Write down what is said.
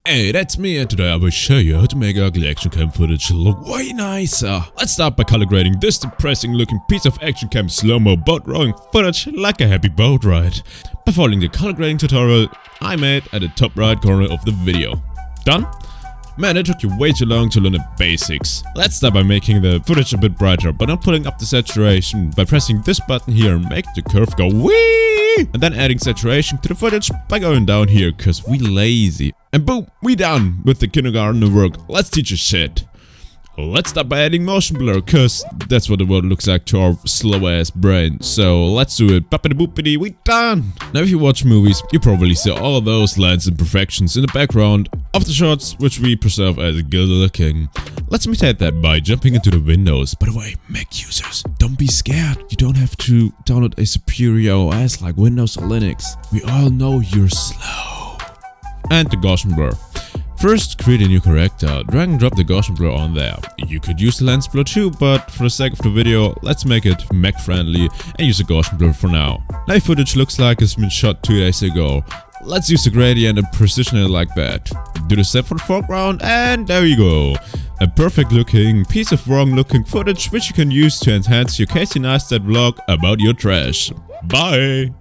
Hey, that's me, and today I will show you how to make ugly action cam footage look way nicer. Let's start by color grading this depressing looking piece of action cam slow-mo boat rowing footage like a happy boat ride by following the color grading tutorial I made at the top right corner of the video. Done? Man, it took you way too long to learn the basics. Let's start by making the footage a bit brighter, but not putting up the saturation by pressing this button here and make the curve go wee, and then adding saturation to the footage by going down here, cause we lazy. And boom, we done with the kindergarten work. Let's teach a shit. Let's start by adding motion blur, cause that's what the world looks like to our slow ass brain. So let's do it. Boppity boopity, we done! Now if you watch movies, you probably see all those lines and imperfections in the background of the shots, which we preserve as good looking. Let's imitate that by jumping into the windows. By the way, Mac users, don't be scared. You don't have to download a superior OS like Windows or Linux. We all know you're slow. And the Gaussian blur. First, create a new character, drag and drop the Gaussian blur on there. You could use the lens blur too, but for the sake of the video, let's make it Mac friendly and use the Gaussian blur for now. Now your footage looks like it's been shot 2 days ago. Let's use the gradient and position it like that. Do the same for the foreground and there you go. A perfect looking piece of wrong looking footage which you can use to enhance your Casey Neistat vlog about your trash. Bye!